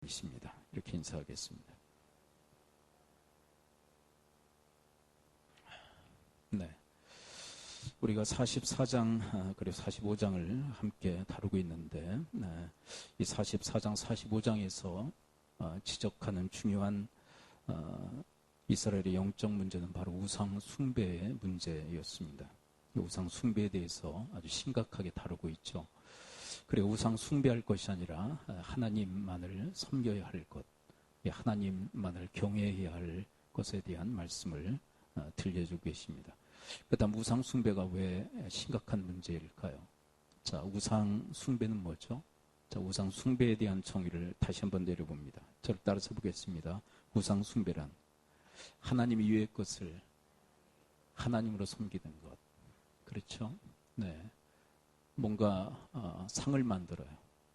있습니다. 이렇게 인사하겠습니다. 네. 우리가 44장 그리고 45장을 함께 다루고 있는데, 이 44장 45장에서 지적하는 중요한 이스라엘의 영적 문제는 바로 우상 숭배의 문제였습니다. 우상 숭배에 대해서 아주 심각하게 다루고 있죠. 그리고 우상 숭배할 것이 아니라 하나님만을 섬겨야 할 것, 하나님만을 경외해야 할 것에 대한 말씀을 들려주고 계십니다. 그다음 우상 숭배가 왜 심각한 문제일까요? 자, 우상 숭배는 뭐죠? 자, 우상 숭배에 대한 정의를 다시 한번 내려봅니다. 저를 따라서 보겠습니다. 우상 숭배란 하나님 이외의 것을 하나님으로 섬기는 것. 그렇죠? 네. 뭔가 상을 만들어요.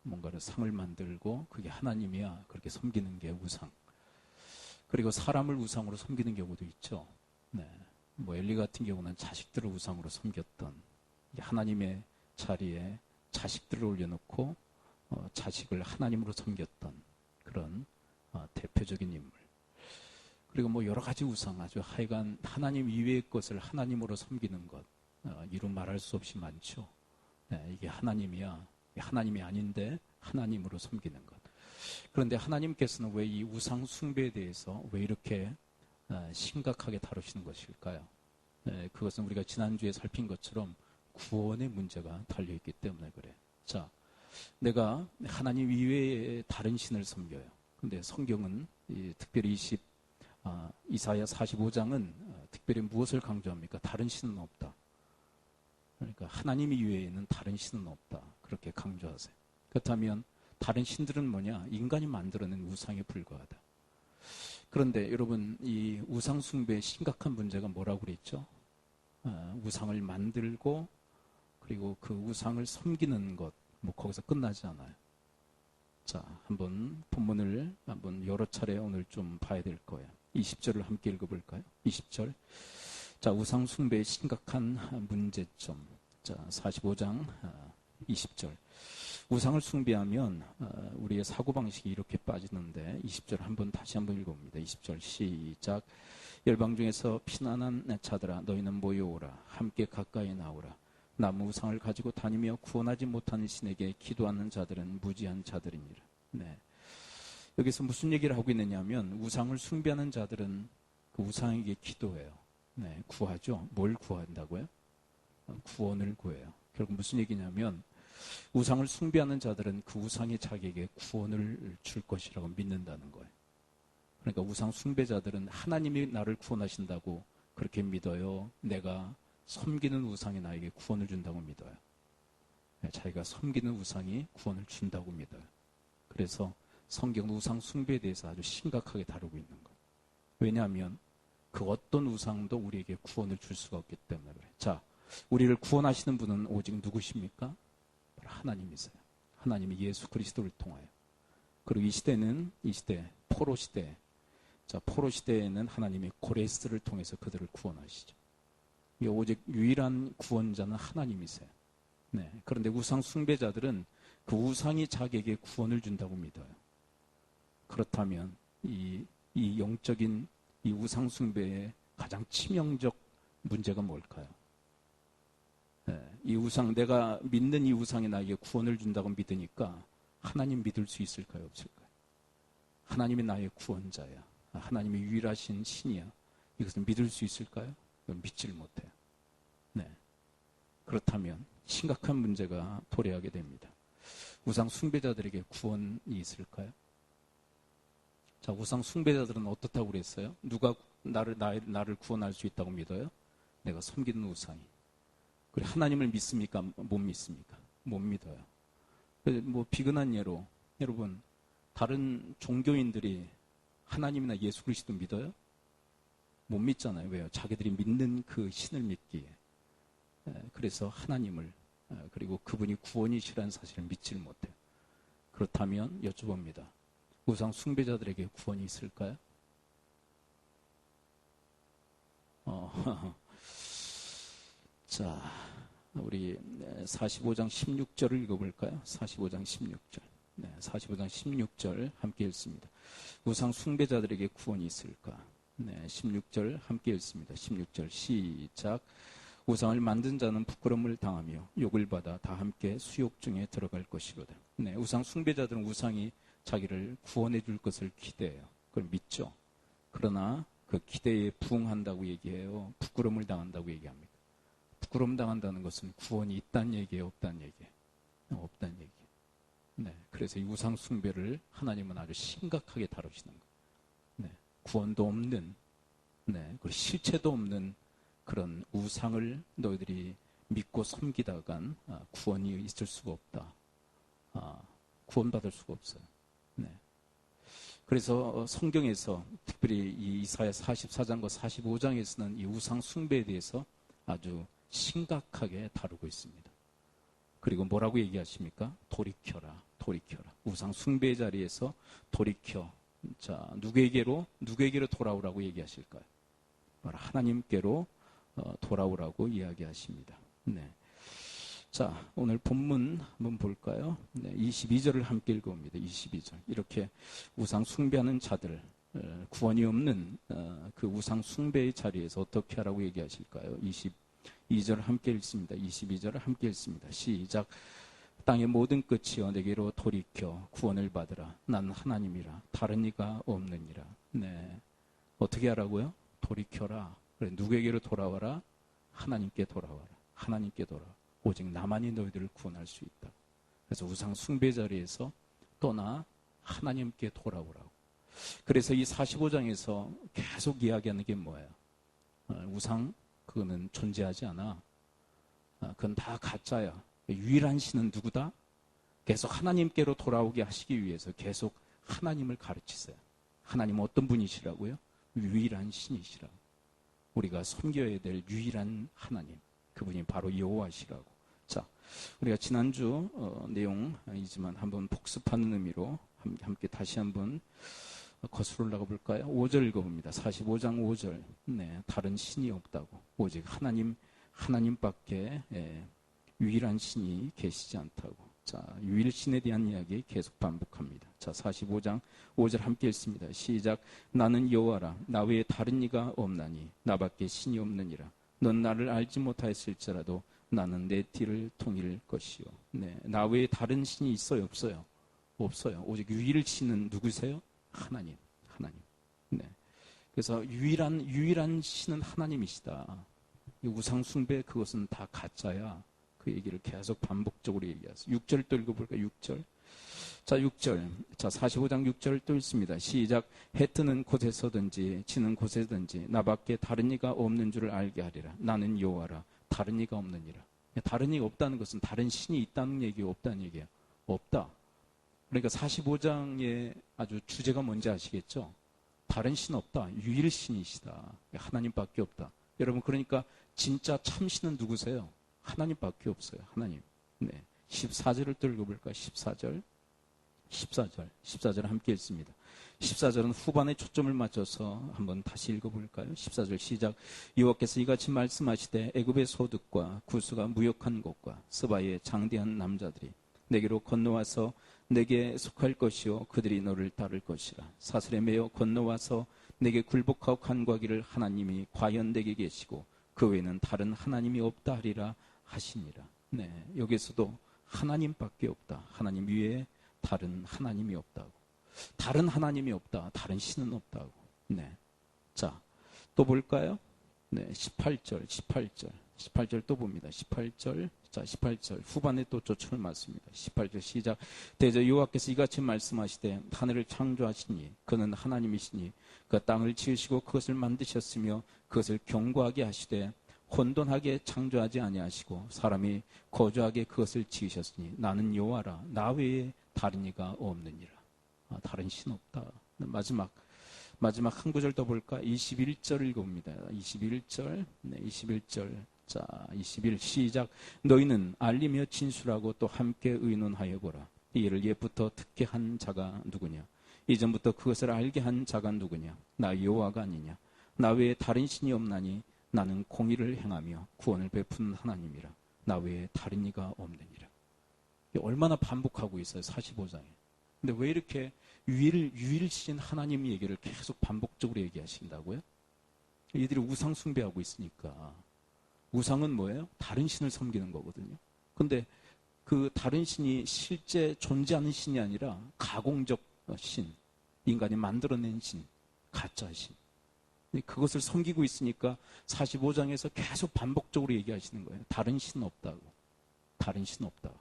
뭔가를 상을 만들고 그게 하나님이야. 그렇게 섬기는 게 우상. 그리고 사람을 우상으로 섬기는 경우도 있죠. 네. 뭐 엘리 같은 경우는 자식들을 우상으로 섬겼던, 하나님의 자리에 자식들을 올려놓고 자식을 하나님으로 섬겼던 그런 대표적인 인물. 그리고 뭐 여러 가지 우상, 아주 하여간 하나님 이외의 것을 하나님으로 섬기는 것, 이루 말할 수 없이 많죠. 네, 이게 하나님이야, 하나님이 아닌데 하나님으로 섬기는 것. 그런데 하나님께서는 왜 이 우상 숭배에 대해서 왜 이렇게 심각하게 다루시는 것일까요? 네, 그것은 우리가 지난주에 살핀 것처럼 구원의 문제가 달려있기 때문에 그래요. 자, 내가 하나님 이외에 다른 신을 섬겨요. 근데 성경은 특별히 이사야 45장은 특별히 무엇을 강조합니까? 다른 신은 없다. 그러니까 하나님 이외에는 다른 신은 없다. 그렇게 강조하세요. 그렇다면 다른 신들은 뭐냐? 인간이 만들어낸 우상에 불과하다. 그런데 여러분, 이 우상 숭배의 심각한 문제가 뭐라고 그랬죠? 우상을 만들고 그리고 그 우상을 섬기는 것, 뭐 거기서 끝나지 않아요. 자, 한번 본문을 한번 여러 차례 오늘 좀 봐야 될 거예요. 20절을 함께 읽어볼까요? 20절. 자, 우상 숭배의 심각한 문제점. 자, 45장 20절. 우상을 숭배하면 우리의 사고방식이 이렇게 빠지는데 20절 다시 한번 읽어봅니다. 20절 시작. 열방 중에서 피난한 자들아 너희는 모여오라. 함께 가까이 나오라. 나무 우상을 가지고 다니며 구원하지 못하는 신에게 기도하는 자들은 무지한 자들이니라. 네. 여기서 무슨 얘기를 하고 있느냐면 우상을 숭배하는 자들은 그 우상에게 기도해요. 네, 구하죠. 뭘 구한다고요? 구원을 구해요. 결국 무슨 얘기냐면 우상을 숭배하는 자들은 그 우상이 자기에게 구원을 줄 것이라고 믿는다는 거예요. 그러니까 우상 숭배자들은 하나님이 나를 구원하신다고 그렇게 믿어요. 내가 섬기는 우상이 나에게 구원을 준다고 믿어요. 자기가 섬기는 우상이 구원을 준다고 믿어요. 그래서 성경은 우상 숭배에 대해서 아주 심각하게 다루고 있는 거예요. 왜냐하면 그 어떤 우상도 우리에게 구원을 줄 수가 없기 때문에 그래요. 자, 우리를 구원하시는 분은 오직 누구십니까? 바로 하나님이세요. 하나님이 예수 그리스도를 통하여. 그리고 이 시대 포로 시대. 자, 포로 시대에는 하나님이 고레스를 통해서 그들을 구원하시죠. 오직 유일한 구원자는 하나님이세요. 네. 그런데 우상 숭배자들은 그 우상이 자기에게 구원을 준다고 믿어요. 그렇다면 이 영적인 이 우상 숭배의 가장 치명적 문제가 뭘까요? 네. 이 우상, 내가 믿는 이 우상이 나에게 구원을 준다고 믿으니까 하나님 믿을 수 있을까요? 없을까요? 하나님이 나의 구원자야. 하나님이 유일하신 신이야. 이것을 믿을 수 있을까요? 믿지를 못해요. 네. 그렇다면 심각한 문제가 도래하게 됩니다. 우상 숭배자들에게 구원이 있을까요? 자, 우상 숭배자들은 어떻다고 그랬어요? 누가 나를 구원할 수 있다고 믿어요? 내가 섬기는 우상이. 그래, 하나님을 믿습니까? 못 믿습니까? 못 믿어요. 뭐 비근한 예로 여러분, 다른 종교인들이 하나님이나 예수 그리스도 믿어요? 못 믿잖아요. 왜요? 자기들이 믿는 그 신을 믿기에. 그래서 하나님을 그리고 그분이 구원이시라는 사실을 믿지를 못해요. 그렇다면 여쭤봅니다. 우상 숭배자들에게 구원이 있을까요? 자, 우리 45장 16절을 읽어볼까요? 45장 16절. 45장 16절 함께 읽습니다. 우상 숭배자들에게 구원이 있을까? 16절 함께 읽습니다. 16절 시작. 우상을 만든 자는 부끄러움을 당하며 욕을 받아 다 함께 수욕 중에 들어갈 것이거든. 우상 숭배자들은 우상이 자기를 구원해 줄 것을 기대해요. 그걸 믿죠. 그러나 그 기대에 부응한다고 얘기해요. 부끄러움을 당한다고 얘기합니다. 부끄러움 당한다는 것은 구원이 있다는 얘기예요, 없다는 얘기예요? 없다는 얘기예요. 그래서 이 우상 숭배를 하나님은 아주 심각하게 다루시는 거예요. 구원도 없는, 그리고 실체도 없는 그런 우상을 너희들이 믿고 섬기다간 구원이 있을 수가 없다. 구원받을 수가 없어요. 그래서 성경에서 특별히 이 이사야 44장과 45장에서는 이 우상 숭배에 대해서 아주 심각하게 다루고 있습니다. 그리고 뭐라고 얘기하십니까? 돌이켜라, 돌이켜라. 우상 숭배의 자리에서 돌이켜. 자, 누구에게로 돌아오라고 얘기하실까요? 하나님께로 돌아오라고 이야기하십니다. 자, 오늘 본문 한번 볼까요? 22절을 함께 읽어봅니다. 22절. 이렇게 우상 숭배하는 자들, 구원이 없는 그 우상 숭배의 자리에서 어떻게 하라고 얘기하실까요? 22절을 함께 읽습니다. 22절을 함께 읽습니다. 시작. 땅의 모든 끝이여 내게로 돌이켜 구원을 받으라. 나는 하나님이라 다른 이가 없느니라. 어떻게 하라고요? 돌이켜라. 그래, 누구에게로 돌아와라? 하나님께 돌아와라. 하나님께 돌아와. 오직 나만이 너희들을 구원할 수 있다. 그래서 우상 숭배 자리에서 떠나 하나님께 돌아오라고. 그래서 이 45장에서 계속 이야기하는 게 뭐예요? 우상 그거는 존재하지 않아. 그건 다 가짜야. 유일한 신은 누구다? 계속 하나님께로 돌아오게 하시기 위해서 계속 하나님을 가르치세요. 하나님은 어떤 분이시라고요? 유일한 신이시라고. 우리가 섬겨야 될 유일한 하나님. 그분이 바로 여호와시라고. 자, 우리가 지난주 내용이지만 한번 복습하는 의미로 함께 다시 한번 거슬러 올라가 볼까요? 5절 읽어봅니다. 45장 5절. 다른 신이 없다고. 오직 하나님밖에 유일한 신이 계시지 않다고. 자, 유일신에 대한 이야기 계속 반복합니다. 자, 45장 5절 함께 읽습니다. 시작. 나는 여호와라. 나 외에 다른 이가 없나니 나밖에 신이 없느니라. 넌 나를 알지 못하였을지라도 나는 내 뒤를 통일 것이요. 나 외에 다른 신이 있어요? 없어요? 없어요. 오직 유일신은 누구세요? 하나님. 그래서 유일한 신은 하나님이시다. 우상 숭배 그것은 다 가짜야. 그 얘기를 계속 반복적으로 얘기하세요. 6절 또 읽어볼까요? 6절. 자, 6절. 자, 45장 6절 또 읽습니다. 시작. 해 뜨는 곳에서든지 지는 곳에든지 나밖에 다른 이가 없는 줄을 알게 하리라. 나는 여호와라. 다른 이가 없느니라. 다른 이가 없다는 것은 다른 신이 있다는 얘기예요? 없다는 얘기예요? 없다. 그러니까 45장의 아주 주제가 뭔지 아시겠죠? 다른 신 없다. 유일신이시다. 하나님밖에 없다. 여러분, 그러니까 진짜 참신은 누구세요? 하나님밖에 없어요. 하나님. 14절을 또 읽어볼까요? 14절 함께 읽습니다. 14절은 후반에 초점을 맞춰서 한번 다시 읽어볼까요? 14절 시작. 여호와께서 이같이 말씀하시되 애굽의 소득과 구스가 무역한 곳과 스바의 장대한 남자들이 내게로 건너와서 내게 속할 것이요 그들이 너를 따를 것이라. 사슬에 매여 건너와서 내게 굴복하고 간구하기를 하나님이 과연 내게 계시고 그 외에는 다른 하나님이 없다 하리라 하시니라. 여기서도 하나님밖에 없다. 하나님 위에 다른 하나님이 없다고. 다른 하나님이 없다. 다른 신은 없다고. 자, 또 볼까요? 18절 또 봅니다. 18절. 자, 18절 후반에 또 초점을 맞습니다. 18절 시작. 대저 여호와께서 이같이 말씀하시되 하늘을 창조하시니 그는 하나님이시니 그 땅을 지으시고 그것을 만드셨으며 그것을 견고하게 하시되 혼돈하게 창조하지 아니하시고 사람이 거주하게 그것을 지으셨으니 나는 여호와라. 나 외에 다른 이가 없느니라. 다른 신 없다. 마지막 한 구절 더 볼까? 21절 읽어봅니다. 21절. 21절. 자, 21 시작. 너희는 알리며 진술하고 또 함께 의논하여 보라. 이를 옛부터 듣게 한 자가 누구냐? 이전부터 그것을 알게 한 자가 누구냐? 나 여호와가 아니냐? 나 외에 다른 신이 없나니 나는 공의를 행하며 구원을 베푸는 하나님이라. 나 외에 다른 이가 없느니라. 얼마나 반복하고 있어요. 45장에. 근데 왜 이렇게 유일신 하나님 얘기를 계속 반복적으로 얘기하신다고요? 이들이 우상 숭배하고 있으니까. 우상은 뭐예요? 다른 신을 섬기는 거거든요. 근데 그 다른 신이 실제 존재하는 신이 아니라 가공적 신, 인간이 만들어낸 신, 가짜 신. 그것을 섬기고 있으니까 45장에서 계속 반복적으로 얘기하시는 거예요. 다른 신은 없다고. 다른 신은 없다.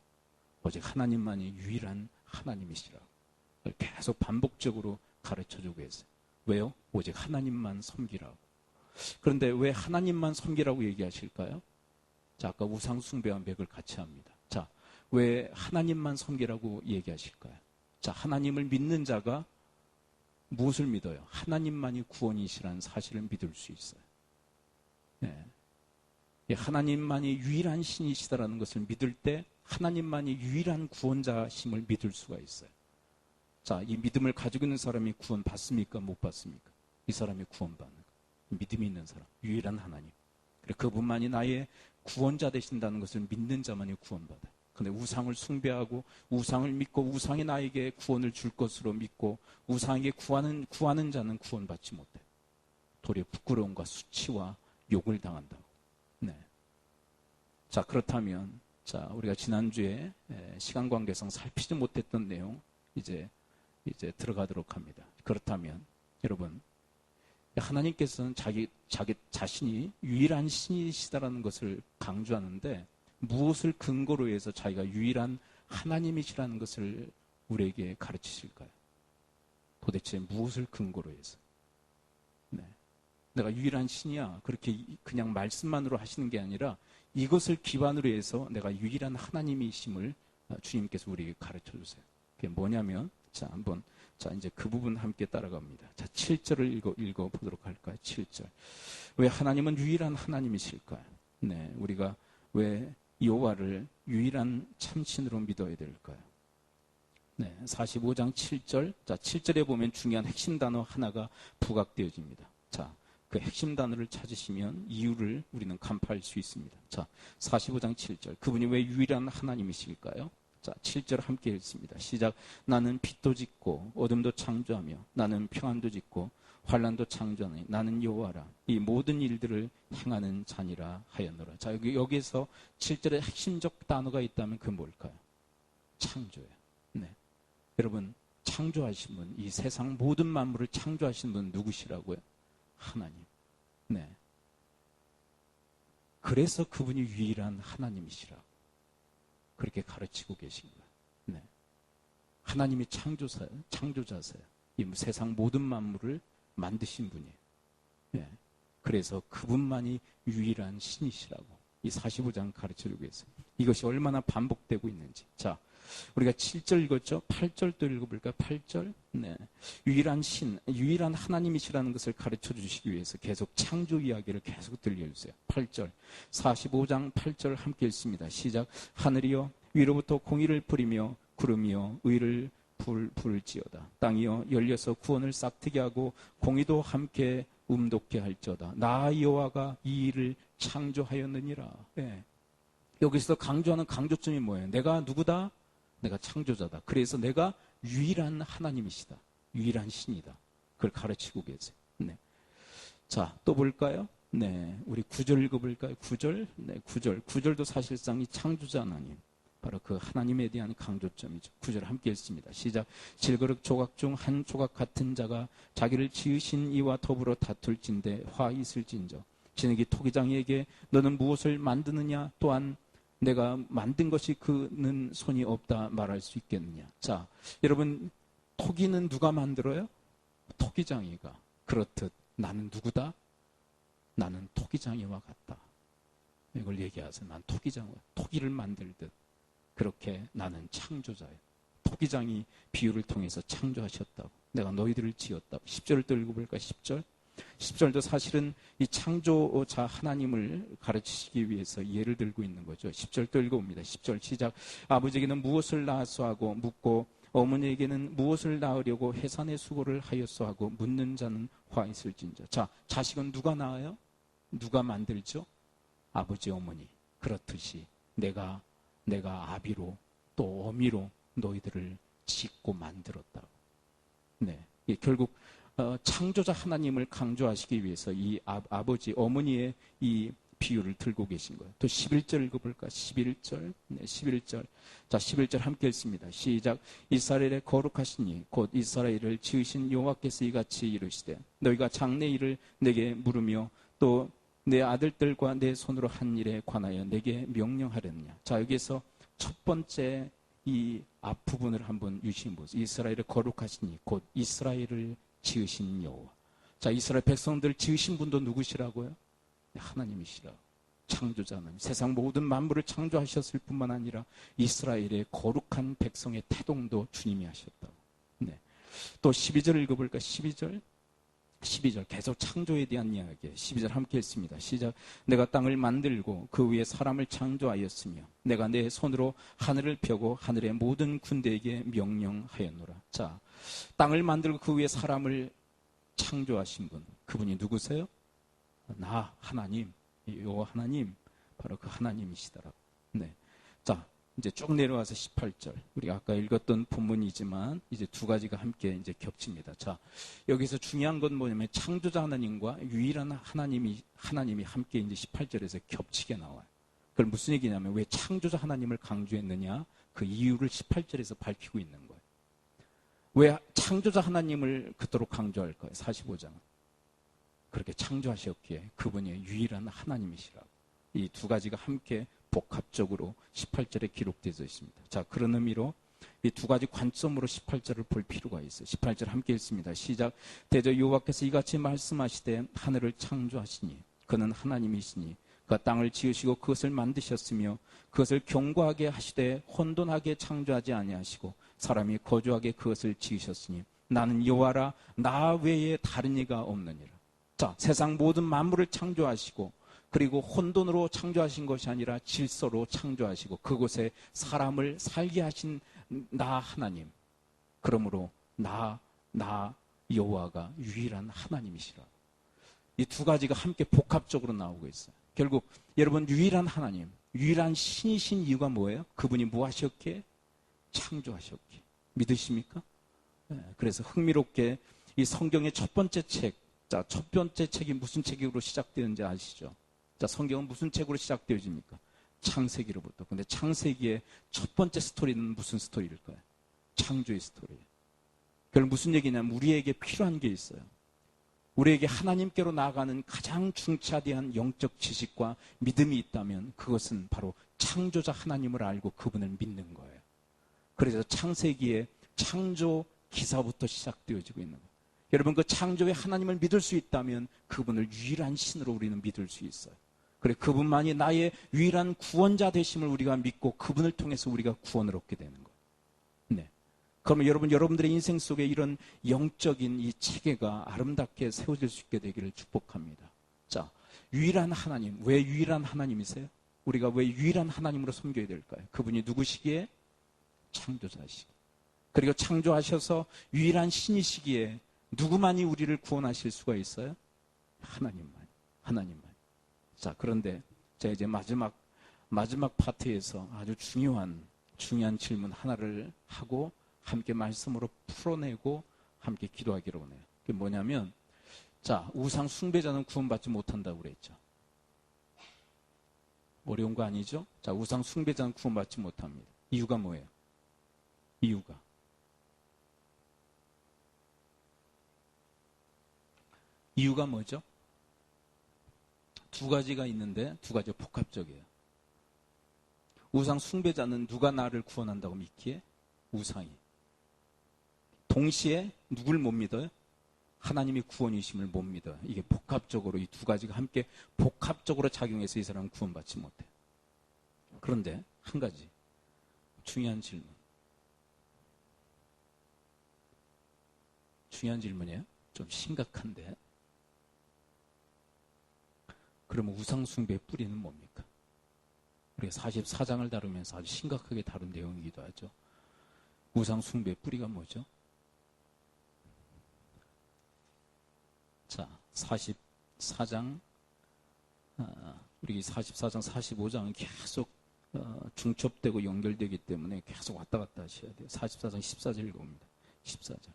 오직 하나님만이 유일한 하나님이시라고. 계속 반복적으로 가르쳐주고 있어요. 왜요? 오직 하나님만 섬기라고. 그런데 왜 하나님만 섬기라고 얘기하실까요? 자, 아까 우상 숭배와 맥을 같이 합니다. 자, 왜 하나님만 섬기라고 얘기하실까요? 자, 하나님을 믿는 자가 무엇을 믿어요? 하나님만이 구원이시라는 사실을 믿을 수 있어요. 네. 하나님만이 유일한 신이시다라는 것을 믿을 때 하나님만이 유일한 구원자심을 믿을 수가 있어요. 자, 이 믿음을 가지고 있는 사람이 구원 받습니까? 못 받습니까? 이 사람이 구원받는 거. 믿음이 있는 사람, 유일한 하나님. 그래, 그분만이 나의 구원자 되신다는 것을 믿는 자만이 구원받아요. 근데 우상을 숭배하고 우상을 믿고 우상이 나에게 구원을 줄 것으로 믿고 우상에게 구하는 자는 구원받지 못해요. 도리어 부끄러움과 수치와 욕을 당한다고. 네. 자, 그렇다면 자, 우리가 지난주에 시간 관계상 살피지 못했던 내용 이제 들어가도록 합니다. 그렇다면 여러분, 하나님께서는 자기 자신이 유일한 신이시다라는 것을 강조하는데 무엇을 근거로 해서 자기가 유일한 하나님이시라는 것을 우리에게 가르치실까요? 도대체 무엇을 근거로 해서? 네. 내가 유일한 신이야. 그렇게 그냥 말씀만으로 하시는 게 아니라 이것을 기반으로 해서 내가 유일한 하나님이심을 주님께서 우리에게 가르쳐 주세요. 그게 뭐냐면, 자, 이제 그 부분 함께 따라갑니다. 자, 7절을 읽어보도록 할까요? 7절. 왜 하나님은 유일한 하나님이실까요? 네, 우리가 왜 여호와를 유일한 참신으로 믿어야 될까요? 네, 45장 7절. 자, 7절에 보면 중요한 핵심 단어 하나가 부각되어집니다. 자, 그 핵심 단어를 찾으시면 이유를 우리는 간파할 수 있습니다. 자, 45장 7절. 그분이 왜 유일한 하나님이실까요? 자, 7절 함께 읽습니다. 시작. 나는 빛도 짓고 어둠도 창조하며 나는 평안도 짓고 환난도 창조하니 나는 여호와라. 이 모든 일들을 행하는 자니라 하였노라. 자, 여기에서 7절에 핵심적 단어가 있다면 그건 뭘까요? 창조예요. 네. 여러분, 창조하신 분, 이 세상 모든 만물을 창조하신 분 누구시라고요? 하나님. 네. 그래서 그분이 유일한 하나님이시라고 그렇게 가르치고 계신 거예요. 네. 하나님이 창조자세요. 이 세상 모든 만물을 만드신 분이에요. 네. 그래서 그분만이 유일한 신이시라고 이 45장 가르쳐주고 있어요. 이것이 얼마나 반복되고 있는지. 자, 우리가 7절 읽었죠? 8절도 읽어볼까요? 8절? 네. 유일한 신, 유일한 하나님이시라는 것을 가르쳐 주시기 위해서 계속 창조 이야기를 계속 들려주세요. 8절. 45장 8절 함께 읽습니다. 시작. 하늘이여 위로부터 공의를 부리며 구름이여 의를 부를지어다. 땅이여 열려서 구원을 싹트게 하고 공의도 함께 음돋게 할지어다. 나 여호와가 이 일을 창조하였느니라. 네. 여기서 강조하는 강조점이 뭐예요? 내가 누구다? 내가 창조자다. 그래서 내가 유일한 하나님이시다. 유일한 신이다. 그걸 가르치고 계세요. 네. 자, 또 볼까요? 네. 우리 9절 읽어볼까요? 9절? 네, 9절. 9절도 사실상 이 창조자 하나님. 바로 그 하나님에 대한 강조점이죠. 9절 함께 읽습니다. 시작. 질그릇 조각 중 한 조각 같은 자가 자기를 지으신 이와 더불어 다툴진대 화 있을진저. 진흙이 토기장이에게 너는 무엇을 만드느냐? 또한 내가 만든 것이 그는 손이 없다 말할 수 있겠느냐. 자, 여러분, 토기는 누가 만들어요? 토기장이가. 그렇듯 나는 누구다? 나는 토기장이와 같다. 이걸 얘기하세요. 난 토기를 만들듯 그렇게 나는 창조자예요. 토기장이 비유를 통해서 창조하셨다고. 내가 너희들을 지었다고. 10절을 또 읽어볼까? 10절. 10절도 사실은 이 창조자 하나님을 가르치시기 위해서 예를 들고 있는 거죠. 10절 또 읽어봅니다. 10절 시작. 아버지에게는 무엇을 낳았소 하고 묻고 어머니에게는 무엇을 낳으려고 해산의 수고를 하였소 하고 묻는 자는 화 있을진저. 자, 자식은 누가 낳아요? 누가 만들죠? 아버지 어머니. 그렇듯이 내가 아비로 또 어미로 너희들을 짓고 만들었다고. 네, 결국 창조자 하나님을 강조하시기 위해서 이 아버지, 어머니의 이 비유를 들고 계신 거예요. 또 11절 읽어볼까? 11절. 네, 11절. 자, 11절 함께 읽습니다. 시작. 이스라엘의 거룩하시니 곧 이스라엘을 지으신 여호와께서 이같이 이르시되 너희가 장래 일을 내게 물으며 또 내 아들들과 내 손으로 한 일에 관하여 내게 명령하렸느냐. 자, 여기에서 첫 번째 이 앞부분을 한번 유심히 보세요. 이스라엘의 거룩하시니 곧 이스라엘을 지으신 여호와. 자, 이스라엘 백성들 지으신 분도 누구시라고요? 하나님이시라. 창조자 하나님. 세상 모든 만물을 창조하셨을 뿐만 아니라 이스라엘의 거룩한 백성의 태동도 주님이 하셨다고. 네. 또 12절 읽어볼까? 12절 계속 창조에 대한 이야기예요. 12절 함께 했습니다. 시작. 내가 땅을 만들고 그 위에 사람을 창조하였으며 내가 내 손으로 하늘을 펴고 하늘의 모든 군대에게 명령하였노라. 자, 땅을 만들고 그 위에 사람을 창조하신 분, 그분이 누구세요? 나 하나님, 요 하나님, 바로 그 하나님이시더라고. 네. 자, 이제 쭉 내려와서 18절. 우리가 아까 읽었던 본문이지만 이제 두 가지가 함께 이제 겹칩니다. 자, 여기서 중요한 건 뭐냐면 창조자 하나님과 유일한 하나님이 함께 이제 18절에서 겹치게 나와요. 그럼 무슨 얘기냐면 왜 창조자 하나님을 강조했느냐? 그 이유를 18절에서 밝히고 있는 거예요. 왜 창조자 하나님을 그토록 강조할까요? 45장은. 그렇게 창조하셨기에 그분이 유일한 하나님이시라고. 이 두 가지가 함께 복합적으로 18절에 기록되어 있습니다. 자, 그런 의미로 이 두 가지 관점으로 18절을 볼 필요가 있어요. 18절 함께 읽습니다. 시작. 대저 여호와께서 이같이 말씀하시되 하늘을 창조하시니 그는 하나님이시니 그 땅을 지으시고 그것을 만드셨으며 그것을 견고하게 하시되 혼돈하게 창조하지 아니하시고 사람이 거주하게 그것을 지으셨으니 나는 여호와라 나 외에 다른 이가 없느니라. 자, 세상 모든 만물을 창조하시고 그리고 혼돈으로 창조하신 것이 아니라 질서로 창조하시고 그곳에 사람을 살게 하신 나 하나님. 그러므로 나 여호와가 유일한 하나님이시라. 이 두 가지가 함께 복합적으로 나오고 있어요. 결국 여러분 유일한 하나님, 유일한 신이신 이유가 뭐예요? 그분이 뭐 하셨기에? 창조하셨기에. 믿으십니까? 네, 그래서 흥미롭게 이 성경의 첫 번째 책, 자, 첫 번째 책이 무슨 책으로 시작되는지 아시죠? 자, 성경은 무슨 책으로 시작되어집니까? 창세기로부터. 근데 창세기의 첫 번째 스토리는 무슨 스토리일까요? 창조의 스토리예요. 결국 무슨 얘기냐면 우리에게 필요한 게 있어요. 우리에게 하나님께로 나아가는 가장 중차대한 영적 지식과 믿음이 있다면 그것은 바로 창조자 하나님을 알고 그분을 믿는 거예요. 그래서 창세기의 창조 기사부터 시작되어지고 있는 거예요. 여러분 그 창조의 하나님을 믿을 수 있다면 그분을 유일한 신으로 우리는 믿을 수 있어요. 그래 그분만이 나의 유일한 구원자 되심을 우리가 믿고 그분을 통해서 우리가 구원을 얻게 되는 거예요. 네. 그러면 여러분들의 인생 속에 이런 영적인 이 체계가 아름답게 세워질 수 있게 되기를 축복합니다. 자, 유일한 하나님. 왜 유일한 하나님이세요? 우리가 왜 유일한 하나님으로 섬겨야 될까요? 그분이 누구시기에? 창조자시기에. 그리고 창조하셔서 유일한 신이시기에 누구만이 우리를 구원하실 수가 있어요? 하나님만. 자, 그런데 제가 이제 마지막 파트에서 아주 중요한 질문 하나를 하고 함께 말씀으로 풀어내고 함께 기도하기로 하네요. 그게 뭐냐면, 자, 우상 숭배자는 구원받지 못한다고 그랬죠. 어려운 거 아니죠? 자, 우상 숭배자는 구원받지 못합니다. 이유가 뭐예요? 이유가 뭐죠? 두 가지가 있는데 두 가지가 복합적이에요. 우상 숭배자는 누가 나를 구원한다고 믿기에? 우상이. 동시에 누굴 못 믿어요? 하나님이 구원이심을 못 믿어요. 이게 복합적으로 이 두 가지가 함께 복합적으로 작용해서 이 사람은 구원받지 못해요. 그런데 한 가지 중요한 질문이에요. 좀 심각한데. 그러면 우상숭배의 뿌리는 뭡니까? 우리가 44장을 다루면서 아주 심각하게 다룬 내용이기도 하죠. 우상숭배의 뿌리가 뭐죠? 자, 44장, 우리 44장, 45장은 계속 중첩되고 연결되기 때문에 계속 왔다 갔다 하셔야 돼요. 44장 14절 읽어봅니다. 14절.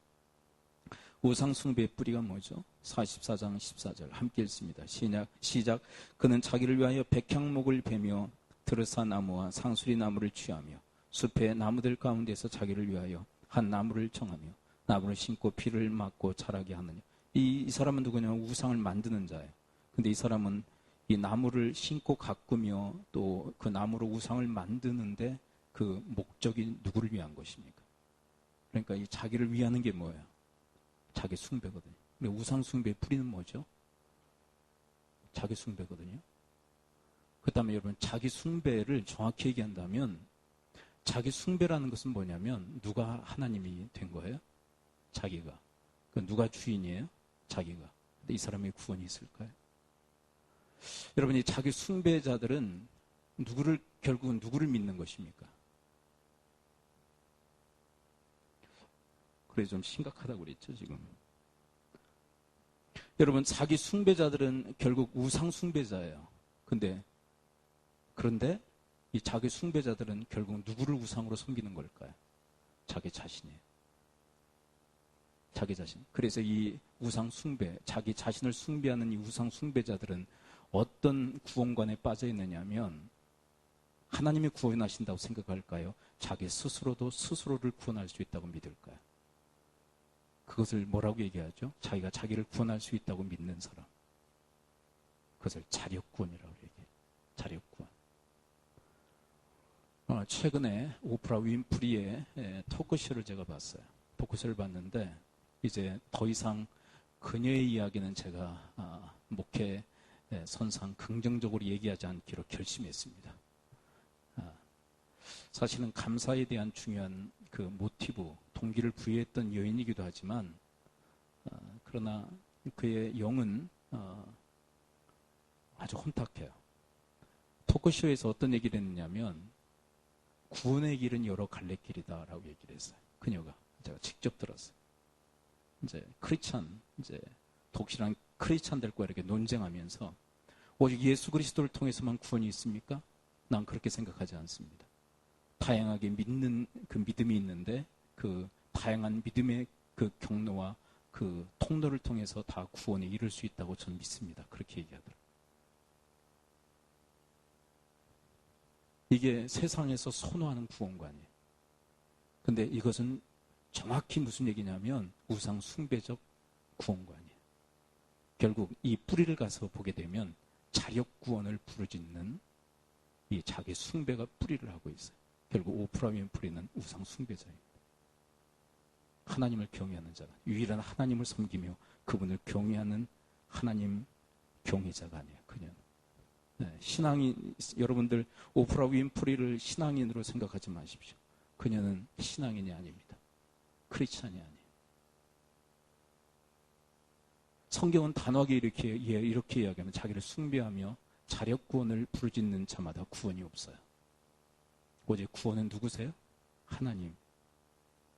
우상숭배의 뿌리가 뭐죠? 44장 14절 함께 읽습니다. 시작. 그는 자기를 위하여 백향목을 베며 드르사 나무와 상수리 나무를 취하며 숲의 나무들 가운데서 자기를 위하여 한 나무를 정하며 나무를 심고 비를 맞고 자라게 하느냐. 이 사람은 누구냐면 우상을 만드는 자예요. 근데 이 사람은 이 나무를 심고 가꾸며 또 그 나무로 우상을 만드는데 그 목적이 누구를 위한 것입니까? 그러니까 이 자기를 위하는 게 뭐예요? 자기 숭배거든요. 근데 우상 숭배의 뿌리는 뭐죠? 자기 숭배거든요. 그 다음에 여러분, 자기 숭배를 정확히 얘기한다면 자기 숭배라는 것은 뭐냐면 누가 하나님이 된 거예요? 자기가. 누가 주인이에요? 자기가. 근데 이 사람의 구원이 있을까요? 여러분, 이 자기 숭배자들은 결국은 누구를 믿는 것입니까? 그래 좀 심각하다고 그랬죠, 지금. 여러분, 자기 숭배자들은 결국 우상 숭배자예요. 그런데 이 자기 숭배자들은 결국 누구를 우상으로 섬기는 걸까요? 자기 자신이에요. 자기 자신. 그래서 이 우상 숭배, 자기 자신을 숭배하는 이 우상 숭배자들은 어떤 구원관에 빠져 있느냐면 하나님이 구원하신다고 생각할까요? 자기 스스로도 스스로를 구원할 수 있다고 믿을까요? 그것을 뭐라고 얘기하죠? 자기가 자기를 구원할 수 있다고 믿는 사람. 그것을 자력구원이라고 얘기해요. 자력구원. 최근에 오프라 윈프리의 토크쇼를 제가 봤어요. 토크쇼를 봤는데 이제 더 이상 그녀의 이야기는 제가 목회 선상 긍정적으로 얘기하지 않기로 결심했습니다. 사실은 감사에 대한 중요한 그 모티브, 동기를 부여했던 여인이기도 하지만 그러나 그의 영은 아주 혼탁해요. 토크쇼에서 어떤 얘기를 했느냐면 구원의 길은 여러 갈래길이다라고 얘기를 했어요. 그녀가. 제가 직접 들었어요. 이제 독실한 크리스찬들과 이렇게 논쟁하면서 오직 예수 그리스도를 통해서만 구원이 있습니까? 난 그렇게 생각하지 않습니다. 다양하게 믿는 그 믿음이 있는데 그 다양한 믿음의 그 경로와 그 통로를 통해서 다 구원에 이를 수 있다고 저는 믿습니다. 그렇게 얘기하더라고요. 이게 세상에서 선호하는 구원관이에요. 근데 이것은 정확히 무슨 얘기냐면 우상 숭배적 구원관이에요. 결국 이 뿌리를 가서 보게 되면 자력 구원을 부르짖는 이 자기 숭배가 뿌리를 하고 있어요. 결국 오프라 윈프리는 우상 숭배자입니다. 하나님을 경외하는 자가 유일한 하나님을 섬기며 그분을 경외하는 하나님 경외자가 아니에요. 그녀는. 신앙인 여러분들 오프라 윈프리를 신앙인으로 생각하지 마십시오. 그녀는 신앙인이 아닙니다. 크리스찬이 아니에요. 성경은 단호하게 이렇게 이야기하면 자기를 숭배하며 자력 구원을 부르짖는 자마다 구원이 없어요. 오직 구원은 누구세요? 하나님.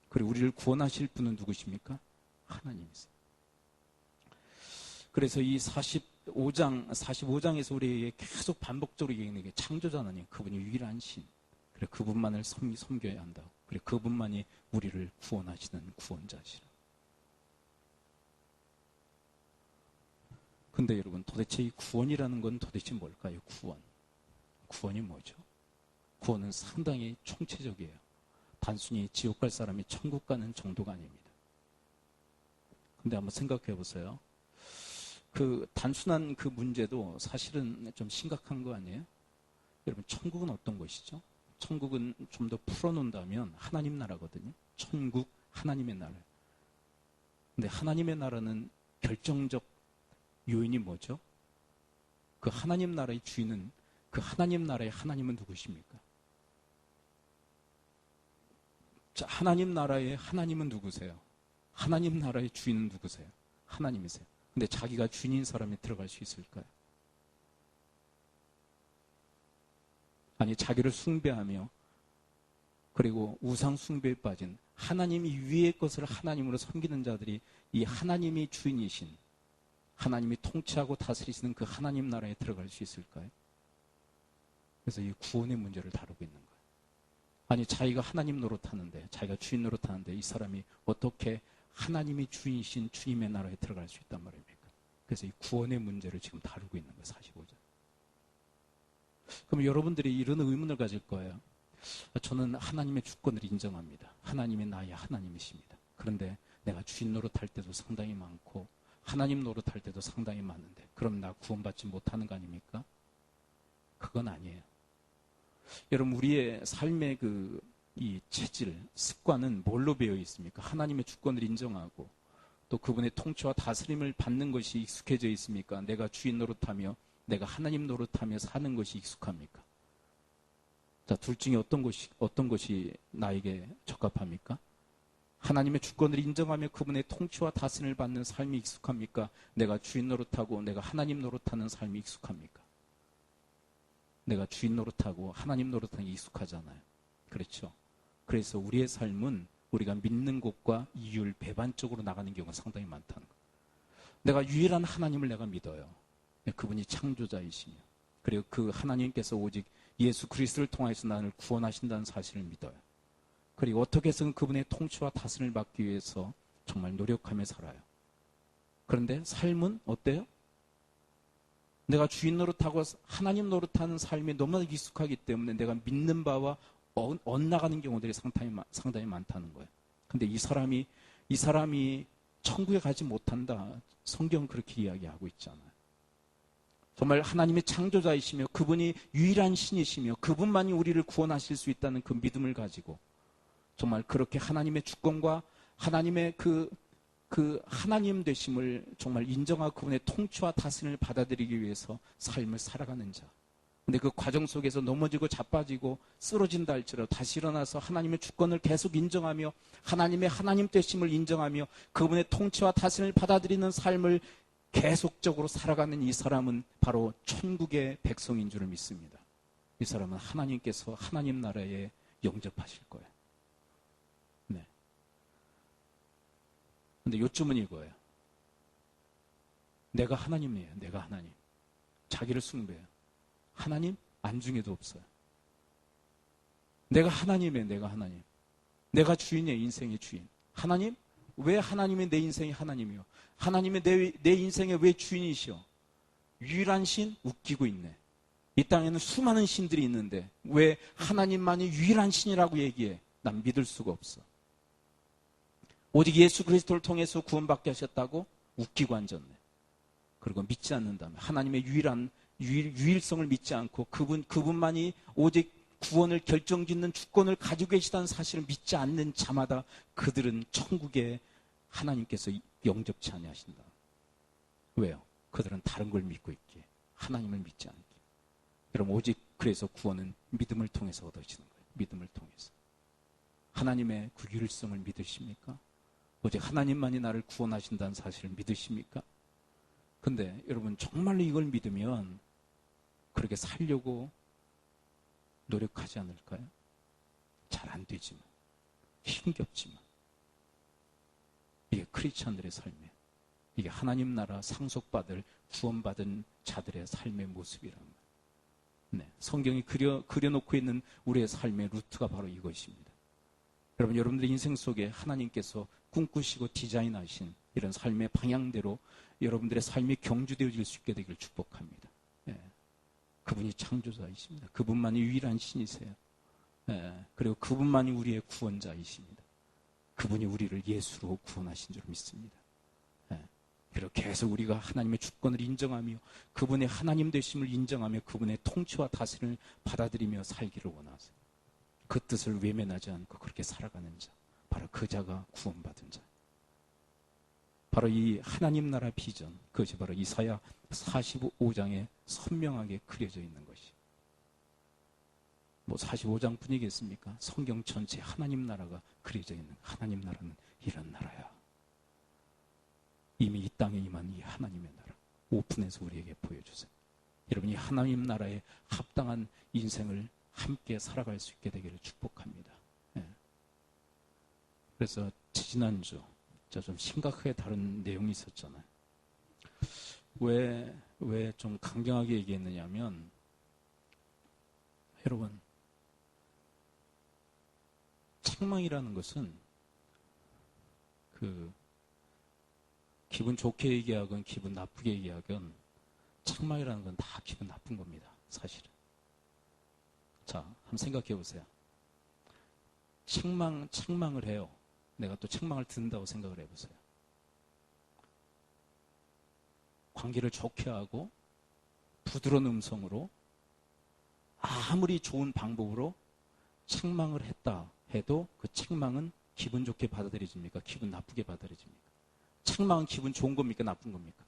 그리고 우리를 구원하실 분은 누구십니까? 하나님이세요. 그래서 이 45장에서 우리에게 계속 반복적으로 얘기하는 게 창조자 하나님, 그분이 유일한 신. 그래 그분만을 섬겨야 한다고. 그래 그분만이 우리를 구원하시는 구원자시라. 근데 여러분, 도대체 이 구원이라는 건 도대체 뭘까요? 구원이 뭐죠? 구원은 상당히 총체적이에요. 단순히 지옥 갈 사람이 천국 가는 정도가 아닙니다. 근데 한번 생각해 보세요. 그 단순한 그 문제도 사실은 좀 심각한 거 아니에요? 여러분, 천국은 어떤 것이죠? 천국은 좀 더 풀어놓는다면 하나님 나라거든요. 천국, 하나님의 나라. 근데 하나님의 나라는 결정적 요인이 뭐죠? 그 하나님 나라의 주인은, 그 하나님 나라의 하나님은 누구십니까? 자, 하나님 나라의 하나님은 누구세요? 하나님 나라의 주인은 누구세요? 하나님이세요. 근데 자기가 주인인 사람이 들어갈 수 있을까요? 아니, 자기를 숭배하며 그리고 우상 숭배에 빠진 하나님이 위의 것을 하나님으로 섬기는 자들이 이 하나님이 주인이신, 하나님이 통치하고 다스리시는 그 하나님 나라에 들어갈 수 있을까요? 그래서 이 구원의 문제를 다루고 있는 거예요. 아니, 자기가 하나님 노릇하는데, 자기가 주인 노릇하는데 이 사람이 어떻게 하나님이 주인이신 주님의 나라에 들어갈 수 있단 말입니까? 그래서 이 구원의 문제를 지금 다루고 있는 거예요. 45장. 그럼 여러분들이 이런 의문을 가질 거예요. 저는 하나님의 주권을 인정합니다. 하나님이 나의 하나님이십니다. 그런데 내가 주인 노릇할 때도 상당히 많고 하나님 노릇할 때도 상당히 많은데 그럼 나 구원받지 못하는 거 아닙니까? 그건 아니에요. 여러분, 우리의 삶의 이 체질, 습관은 뭘로 배어 있습니까? 하나님의 주권을 인정하고 또 그분의 통치와 다스림을 받는 것이 익숙해져 있습니까? 내가 주인 노릇하며 내가 하나님 노릇하며 사는 것이 익숙합니까? 자, 둘 중에 어떤 것이 나에게 적합합니까? 하나님의 주권을 인정하며 그분의 통치와 다스림을 받는 삶이 익숙합니까? 내가 주인 노릇하고 내가 하나님 노릇하는 삶이 익숙합니까? 내가 주인 노릇하고 하나님 노릇하는 게 익숙하잖아요. 그렇죠? 그래서 우리의 삶은 우리가 믿는 곳과 이율 배반적으로 나가는 경우가 상당히 많다는 거예요. 내가 유일한 하나님을 내가 믿어요. 그분이 창조자이시며 그리고 그 하나님께서 오직 예수 그리스도를 통해서 나를 구원하신다는 사실을 믿어요. 그리고 어떻게 해서든 그분의 통치와 다스림을 받기 위해서 정말 노력하며 살아요. 그런데 삶은 어때요? 내가 주인 노릇하고 하나님 노릇하는 삶이 너무나 익숙하기 때문에 내가 믿는 바와 엇나가는 경우들이 상당히 많다는 거예요. 근데 이 사람이 천국에 가지 못한다. 성경은 그렇게 이야기하고 있잖아요. 정말 하나님의 창조자이시며 그분이 유일한 신이시며 그분만이 우리를 구원하실 수 있다는 그 믿음을 가지고 정말 그렇게 하나님의 주권과 하나님의 그 하나님 되심을 정말 인정하고 그분의 통치와 다스림을 받아들이기 위해서 삶을 살아가는 자. 근데 그 과정 속에서 넘어지고 자빠지고 쓰러진다 할지라도 다시 일어나서 하나님의 주권을 계속 인정하며 하나님의 하나님 되심을 인정하며 그분의 통치와 다스림을 받아들이는 삶을 계속적으로 살아가는 이 사람은 바로 천국의 백성인 줄을 믿습니다. 이 사람은 하나님께서 하나님 나라에 영접하실 거예요. 네. 근데 요점은 이거예요. 내가 하나님이에요. 내가 하나님. 자기를 숭배해요. 하나님? 안중에도 없어요. 내가 하나님이에요. 내가 하나님. 내가 주인이에요. 인생의 주인. 하나님? 왜 하나님이 내 인생의 하나님이요? 하나님이 내 인생의 왜 주인이시오? 유일한 신? 웃기고 있네. 이 땅에는 수많은 신들이 있는데 왜 하나님만이 유일한 신이라고 얘기해? 난 믿을 수가 없어. 오직 예수 그리스도를 통해서 구원받게 하셨다고? 웃기고 앉았네. 그리고 믿지 않는다면 하나님의 유일성을 믿지 않고 그분만이 오직 구원을 결정짓는 주권을 가지고 계시다는 사실을 믿지 않는 자마다 그들은 천국에 하나님께서 영접치 아니하신다. 왜요? 그들은 다른 걸 믿고 있기에 하나님을 믿지 않기에. 여러분, 오직 그래서 구원은 믿음을 통해서 얻어지는 거예요. 믿음을 통해서. 하나님의 그 유일성을 믿으십니까? 오직 하나님만이 나를 구원하신다는 사실을 믿으십니까? 근데 여러분, 정말로 이걸 믿으면 그렇게 살려고 노력하지 않을까요? 잘 안 되지만, 힘겹지만. 이게 크리스찬들의 삶이에요. 이게 하나님 나라 상속받을 구원받은 자들의 삶의 모습이란 말이에요. 네, 성경이 그려놓고 있는 우리의 삶의 루트가 바로 이것입니다. 여러분, 여러분들의 인생 속에 하나님께서 꿈꾸시고 디자인하신 이런 삶의 방향대로 여러분들의 삶이 경주되어질 수 있게 되기를 축복합니다. 네, 그분이 창조자이십니다. 그분만이 유일한 신이세요. 네, 그리고 그분만이 우리의 구원자이십니다. 그분이 우리를 예수로 구원하신 줄 믿습니다. 네, 그리고 계속 우리가 하나님의 주권을 인정하며 그분의 하나님 되심을 인정하며 그분의 통치와 다스림을 받아들이며 살기를 원하세요. 그 뜻을 외면하지 않고 그렇게 살아가는 자, 바로 그 자가 구원받은 자. 바로 이 하나님 나라 비전, 그것이 바로 이사야 45장에 선명하게 그려져 있는 것이. 뭐 45장 뿐이겠습니까? 성경 전체 하나님 나라가 그려져 있는, 하나님 나라는 이런 나라야. 이미 이 땅에 임한 이 하나님의 나라, 오픈해서 우리에게 보여주세요. 여러분이 하나님 나라에 합당한 인생을 함께 살아갈 수 있게 되기를 축복합니다. 네. 그래서 지난주 좀 심각하게 다른 내용이 있었잖아요. 왜 좀 강경하게 얘기했느냐면 여러분, 책망이라는 것은 기분 좋게 얘기하건 기분 나쁘게 얘기하건 책망이라는 건 다 기분 나쁜 겁니다. 사실은. 자, 한번 생각해 보세요. 책망을 해요. 내가 또 책망을 듣는다고 생각을 해보세요. 관계를 좋게 하고 부드러운 음성으로 아무리 좋은 방법으로 책망을 했다 해도 그 책망은 기분 좋게 받아들여집니까? 기분 나쁘게 받아들여집니까? 책망은 기분 좋은 겁니까? 나쁜 겁니까?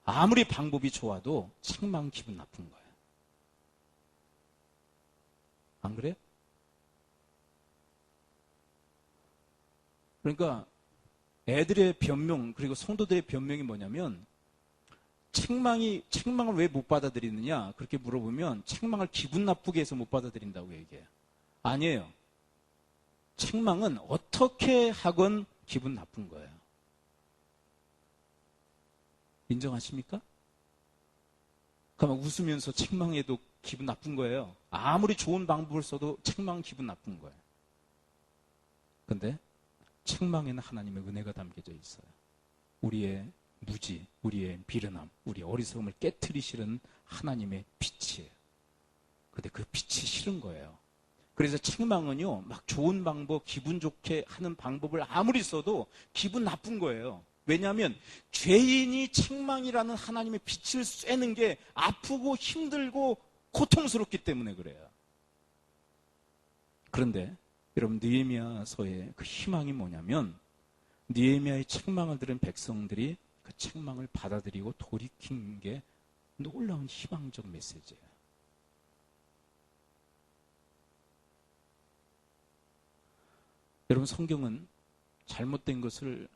아무리 방법이 좋아도 책망은 기분 나쁜 거예요. 안 그래요? 그러니까 애들의 변명 그리고 성도들의 변명이 뭐냐면 책망을 왜 못 받아들이느냐 그렇게 물어보면 책망을 기분 나쁘게 해서 못 받아들인다고 얘기해요. 아니에요. 책망은 어떻게 하건 기분 나쁜 거예요. 인정하십니까? 그러면 웃으면서 책망해도 기분 나쁜 거예요. 아무리 좋은 방법을 써도 책망은 기분 나쁜 거예요. 근데 책망에는 하나님의 은혜가 담겨져 있어요. 우리의 무지, 우리의 미련함, 우리의 어리석음을 깨트리시는 하나님의 빛이에요. 근데 그 빛이 싫은 거예요. 그래서 책망은요, 막 좋은 방법, 기분 좋게 하는 방법을 아무리 써도 기분 나쁜 거예요. 왜냐하면 죄인이 책망이라는 하나님의 빛을 쐬는 게 아프고 힘들고 고통스럽기 때문에 그래요. 그런데 여러분 느헤미야서의 그 희망이 뭐냐면 느헤미야의 책망을 들은 백성들이 그 책망을 받아들이고 돌이킨 게 놀라운 희망적 메시지예요. 여러분 성경은 잘못된 것을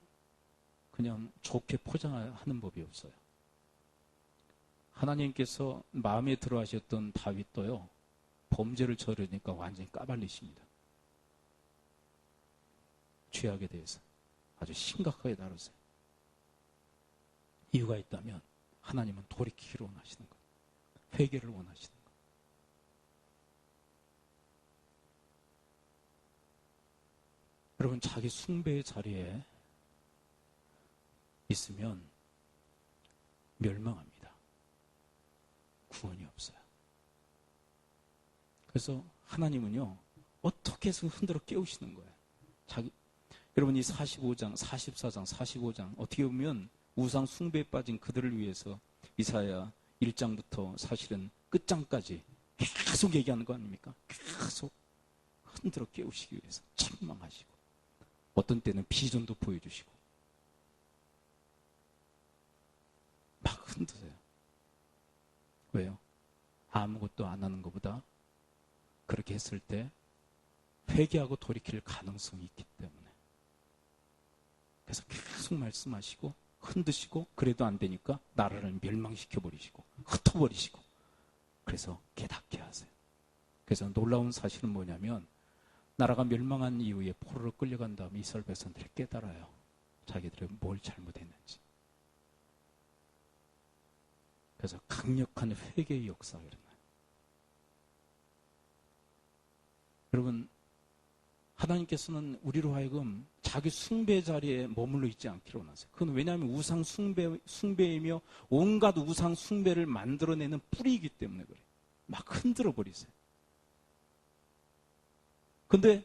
그냥 좋게 포장하는 법이 없어요. 하나님께서 마음에 들어 하셨던 다윗도요, 범죄를 저지르니까 완전히 까발리십니다. 죄악에 대해서 아주 심각하게 다루세요. 이유가 있다면 하나님은 돌이키기를 원하시는 거예요. 회개를 원하시는 거예요. 여러분 자기 숭배의 자리에 있으면 멸망합니다. 구원이 없어요. 그래서 하나님은요, 어떻게 해서 흔들어 깨우시는 거예요. 여러분 이 45장, 44장, 45장 어떻게 보면 우상 숭배에 빠진 그들을 위해서 이사야 1장부터 사실은 끝장까지 계속 얘기하는 거 아닙니까? 계속 흔들어 깨우시기 위해서 책망하시고 어떤 때는 비전도 보여주시고 막 흔드세요. 왜요? 아무것도 안 하는 것보다 그렇게 했을 때 회개하고 돌이킬 가능성이 있기 때문에. 그래서 계속 말씀하시고 흔드시고 그래도 안 되니까 나라를 멸망시켜버리시고 흩어버리시고 그래서 깨닫게 하세요. 그래서 놀라운 사실은 뭐냐면 나라가 멸망한 이후에 포로로 끌려간 다음에 이스라엘 백성들이 깨달아요. 자기들이 뭘 잘못했는지. 그래서 강력한 회개의 역사가 일어나요. 여러분 하나님께서는 우리로 하여금 자기 숭배 자리에 머물러 있지 않기를 원하세요. 그건 왜냐하면 우상 숭배이며 온갖 우상 숭배를 만들어내는 뿌리이기 때문에 그래요. 막 흔들어 버리세요. 근데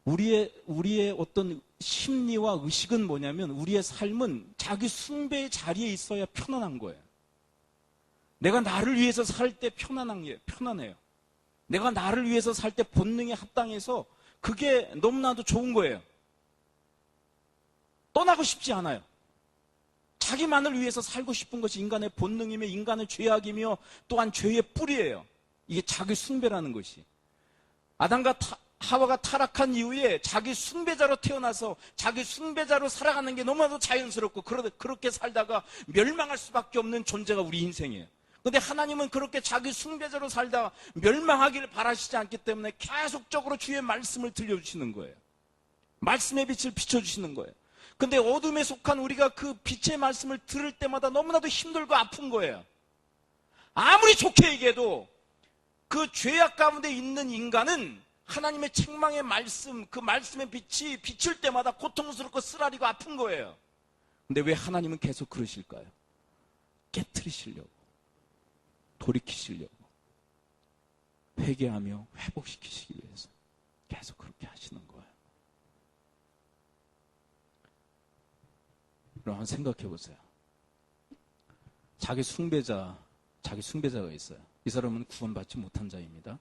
우리의 어떤 심리와 의식은 뭐냐면 우리의 삶은 자기 숭배의 자리에 있어야 편안한 거예요. 내가 나를 위해서 살 때 편안해요. 내가 나를 위해서 살 때 본능에 합당해서 그게 너무나도 좋은 거예요. 떠나고 싶지 않아요. 자기만을 위해서 살고 싶은 것이 인간의 본능이며 인간의 죄악이며 또한 죄의 뿌리예요. 이게 자기 숭배라는 것이. 아담과 하와가 타락한 이후에 자기 숭배자로 태어나서 자기 숭배자로 살아가는 게 너무나도 자연스럽고 그렇게 살다가 멸망할 수밖에 없는 존재가 우리 인생이에요. 근데 하나님은 그렇게 자기 숭배자로 살다가 멸망하기를 바라시지 않기 때문에 계속적으로 주의 말씀을 들려주시는 거예요. 말씀의 빛을 비춰주시는 거예요. 근데 어둠에 속한 우리가 그 빛의 말씀을 들을 때마다 너무나도 힘들고 아픈 거예요. 아무리 좋게 얘기해도 그 죄악 가운데 있는 인간은 하나님의 책망의 말씀, 그 말씀의 빛이 비칠 때마다 고통스럽고 쓰라리고 아픈 거예요. 근데 왜 하나님은 계속 그러실까요? 깨트리시려고, 돌이키시려고, 회개하며 회복시키시기 위해서 계속 그렇게 하시는 거예요. 그럼 한번 생각해 보세요. 자기 숭배자가 있어요. 이 사람은 구원받지 못한 자입니다.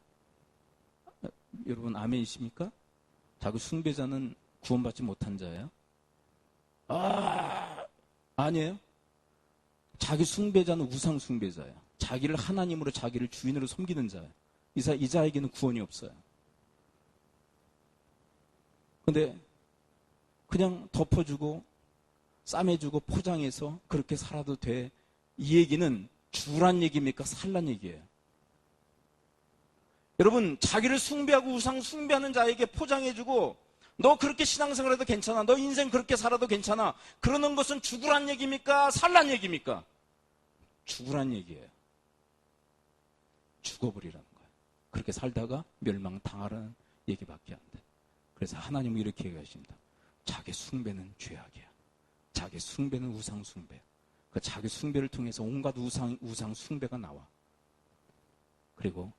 여러분 아멘이십니까? 자기 숭배자는 구원받지 못한 자예요? 아니에요. 자기 숭배자는 우상 숭배자예요. 자기를 하나님으로, 자기를 주인으로 섬기는 자예요. 이 자에게는 구원이 없어요. 근데 그냥 덮어주고 싸매주고 포장해서 그렇게 살아도 돼. 이 얘기는 죽으란 얘기입니까? 살란 얘기예요. 여러분, 자기를 숭배하고 우상 숭배하는 자에게 포장해주고 너 그렇게 신앙생활해도 괜찮아, 너 인생 그렇게 살아도 괜찮아, 그러는 것은 죽으란 얘기입니까? 살란 얘기입니까? 죽으란 얘기예요. 죽어버리라는 거예요. 그렇게 살다가 멸망당하라는 얘기밖에 안 돼. 그래서 하나님은 이렇게 얘기하십니다. 자기 숭배는 죄악이야. 자기 숭배는 우상 숭배야. 그 자기 숭배를 통해서 온갖 우상 숭배가 나와. 그리고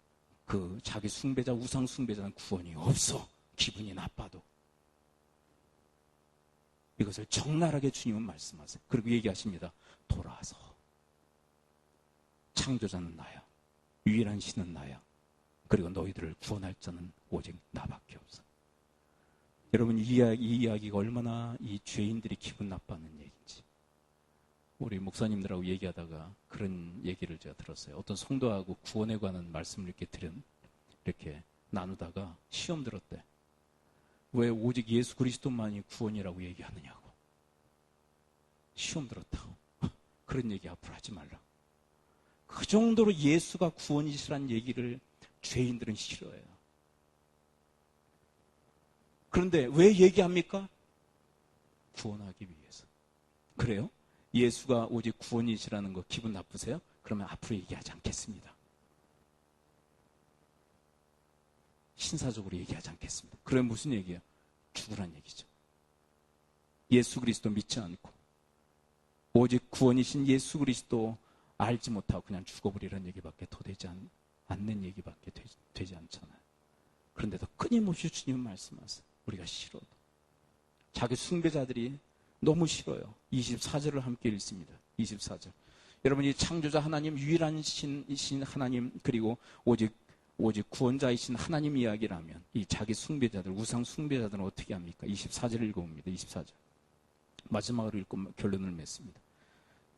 그 자기 숭배자, 우상 숭배자는 구원이 없어. 기분이 나빠도. 이것을 적나라하게 주님은 말씀하세요. 그리고 얘기하십니다. 돌아와서 창조자는 나야. 유일한 신은 나야. 그리고 너희들을 구원할 자는 오직 나밖에 없어. 여러분, 이 이야기가 얼마나 이 죄인들이 기분 나빠하는 얘기인지. 우리 목사님들하고 얘기하다가 그런 얘기를 제가 들었어요. 어떤 성도하고 구원에 관한 말씀을 이렇게 나누다가 시험 들었대. 왜 오직 예수 그리스도만이 구원이라고 얘기하느냐고. 시험 들었다고. 그런 얘기 앞으로 하지 말라. 그 정도로 예수가 구원이시란 얘기를 죄인들은 싫어해요. 그런데 왜 얘기합니까? 구원하기 위해서. 그래요? 예수가 오직 구원이시라는 거 기분 나쁘세요? 그러면 앞으로 얘기하지 않겠습니다. 신사적으로 얘기하지 않겠습니다. 그러면 무슨 얘기예요? 죽으란 얘기죠. 예수 그리스도 믿지 않고 오직 구원이신 예수 그리스도 알지 못하고 그냥 죽어버리라는 얘기밖에 더 되지 않는 얘기밖에 되지 않잖아요. 그런데도 끊임없이 주님은 말씀하세요. 우리가 싫어도. 자기 숭배자들이 너무 싫어요. 24절을 함께 읽습니다. 24절. 여러분, 이 창조자 하나님, 유일한 신이신 하나님, 그리고 오직 구원자이신 하나님 이야기라면 이 자기 숭배자들, 우상 숭배자들은 어떻게 합니까? 24절 읽어봅니다. 24절. 마지막으로 읽고 결론을 맺습니다.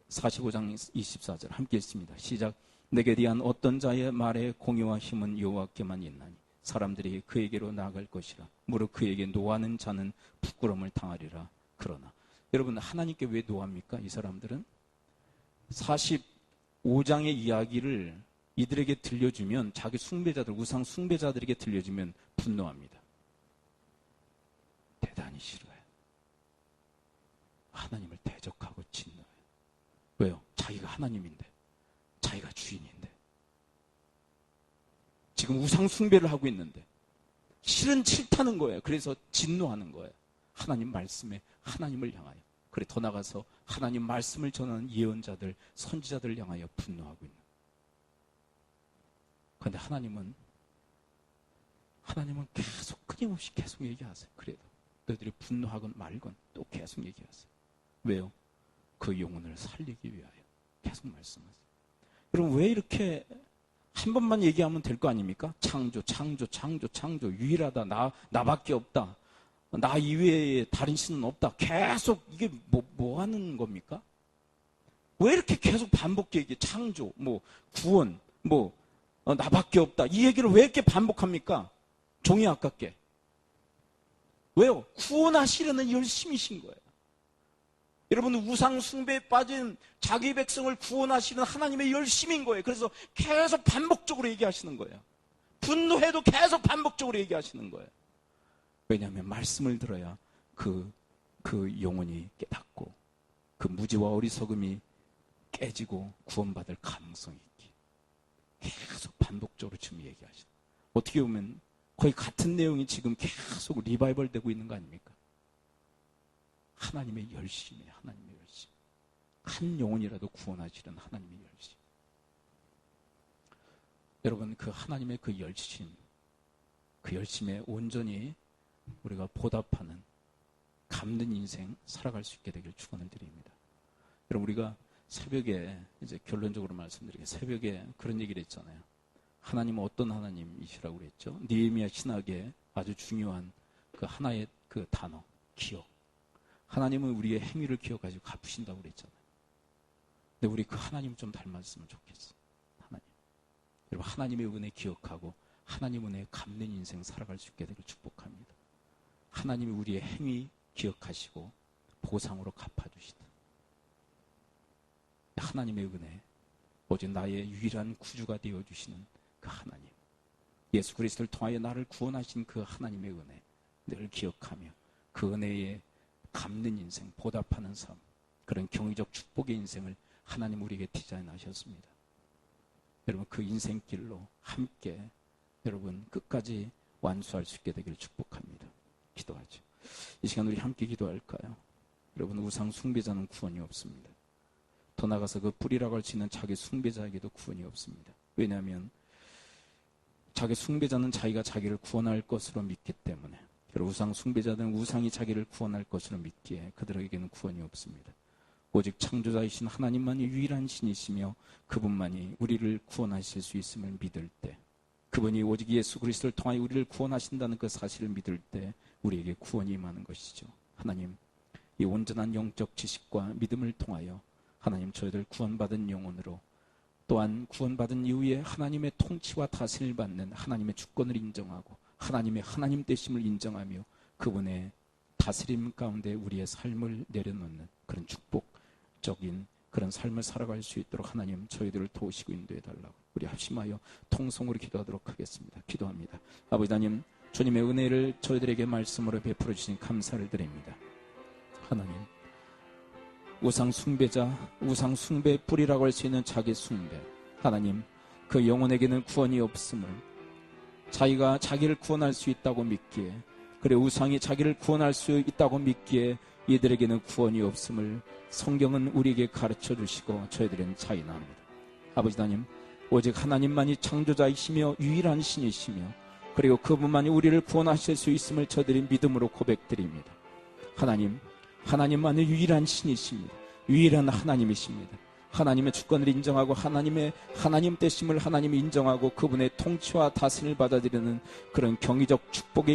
45장 24절 함께 읽습니다. 시작. 내게 대한 어떤 자의 말에 공의와 힘은 여호와께만 있나니 사람들이 그에게로 나아갈 것이라. 무릇 그에게 노하는 자는 부끄러움을 당하리라. 그러나 여러분, 하나님께 왜 노합니까? 이 사람들은 45장의 이야기를 이들에게 들려주면, 자기 숭배자들, 우상 숭배자들에게 들려주면 분노합니다. 대단히 싫어요. 하나님을 대적하고 진노해요. 왜요? 자기가 하나님인데, 자기가 주인인데, 지금 우상 숭배를 하고 있는데 싫다는 거예요. 그래서 진노하는 거예요. 하나님 말씀에 하나님을 향하여. 그래, 더 나가서 하나님 말씀을 전하는 예언자들, 선지자들을 향하여 분노하고 있는. 그런데 하나님은 계속 끊임없이 계속 얘기하세요. 그래도 너희들이 분노하건 말건 또 계속 얘기하세요. 왜요? 그 영혼을 살리기 위하여 계속 말씀하세요. 여러분, 왜 이렇게 한 번만 얘기하면 될 거 아닙니까? 창조, 유일하다, 나밖에 없다, 나 이외에 다른 신은 없다. 계속 이게 뭐 하는 겁니까? 왜 이렇게 계속 반복 얘기해? 창조, 구원, 나밖에 없다. 이 얘기를 왜 이렇게 반복합니까? 종이 아깝게. 왜요? 구원하시려는 열심이신 거예요. 여러분, 우상 숭배에 빠진 자기 백성을 구원하시는 하나님의 열심인 거예요. 그래서 계속 반복적으로 얘기하시는 거예요. 분노해도 계속 반복적으로 얘기하시는 거예요. 왜냐하면 말씀을 들어야 그 영혼이 깨닫고 그 무지와 어리석음이 깨지고 구원받을 가능성이 있기. 계속 반복. 반복적으로 지금 얘기하시는. 어떻게 보면 거의 같은 내용이 지금 계속 리바이벌 되고 있는 거 아닙니까? 하나님의 열심이에요. 하나님의 열심. 한 영혼이라도 구원하시는 하나님의 열심. 여러분, 그 하나님의 그 열심, 그 열심에 온전히 우리가 보답하는 갚는 인생 살아갈 수 있게 되길 축원을 드립니다. 여러분, 우리가 새벽에 이제 결론적으로 말씀드리게 새벽에 그런 얘기를 했잖아요. 하나님은 어떤 하나님이시라고 그랬죠? 느헤미야 신학의 아주 중요한 그 하나의 그 단어, 기억. 하나님은 우리의 행위를 기억하시고 갚으신다고 그랬잖아요. 근데 우리 그 하나님 좀 닮았으면 좋겠어. 하나님. 여러분, 하나님의 은혜 기억하고 하나님 은혜에 갚는 인생 살아갈 수 있게 되길 축복합니다. 하나님이 우리의 행위 기억하시고 보상으로 갚아주시다. 하나님의 은혜, 오직 나의 유일한 구주가 되어주시는 그 하나님, 예수 그리스도를 통하여 나를 구원하신 그 하나님의 은혜 늘 기억하며 그 은혜에 갚는 인생, 보답하는 삶, 그런 경의적 축복의 인생을 하나님 우리에게 디자인하셨습니다. 여러분, 그 인생길로 함께 여러분 끝까지 완수할 수 있게 되기를 축복합니다. 기도하죠. 이 시간 우리 함께 기도할까요? 여러분, 우상 숭배자는 구원이 없습니다. 더 나아가서 그 뿌리라고 할 수 있는 자기 숭배자에게도 구원이 없습니다. 왜냐하면 자기 숭배자는 자기가 자기를 구원할 것으로 믿기 때문에, 우상 숭배자들은 우상이 자기를 구원할 것으로 믿기에 그들에게는 구원이 없습니다. 오직 창조자이신 하나님만이 유일한 신이시며 그분만이 우리를 구원하실 수 있음을 믿을 때, 그분이 오직 예수 그리스도를 통하여 우리를 구원하신다는 그 사실을 믿을 때 우리에게 구원이 임하는 것이죠. 하나님, 이 온전한 영적 지식과 믿음을 통하여 하나님, 저희들 구원받은 영혼으로, 또한 구원받은 이후에 하나님의 통치와 다스림을 받는 하나님의 주권을 인정하고 하나님의 하나님 되심을 인정하며 그분의 다스림 가운데 우리의 삶을 내려놓는 그런 축복적인 그런 삶을 살아갈 수 있도록 하나님, 저희들을 도우시고 인도해달라고 우리 합심하여 통성으로 기도하도록 하겠습니다. 기도합니다. 아버지 하나님, 주님의 은혜를 저희들에게 말씀으로 베풀어 주신 감사를 드립니다. 하나님, 우상 숭배자, 우상 숭배의 뿌리라고 할 수 있는 자기 숭배, 하나님, 그 영혼에게는 구원이 없음을, 자기가 자기를 구원할 수 있다고 믿기에, 그래 우상이 자기를 구원할 수 있다고 믿기에 이들에게는 구원이 없음을 성경은 우리에게 가르쳐 주시고 저희들은 자인합니다. 아버지 하나님, 오직 하나님만이 창조자이시며 유일한 신이시며 그리고 그분만이 우리를 구원하실 수 있음을 저희들이 믿음으로 고백드립니다. 하나님, 하나님만이 유일한 신이십니다. 유일한 하나님이십니다. 하나님의 주권을 인정하고 하나님의 하나님 되심을 하나님이 인정하고 그분의 통치와 다스림을 받아들이는 그런 경의적 축복의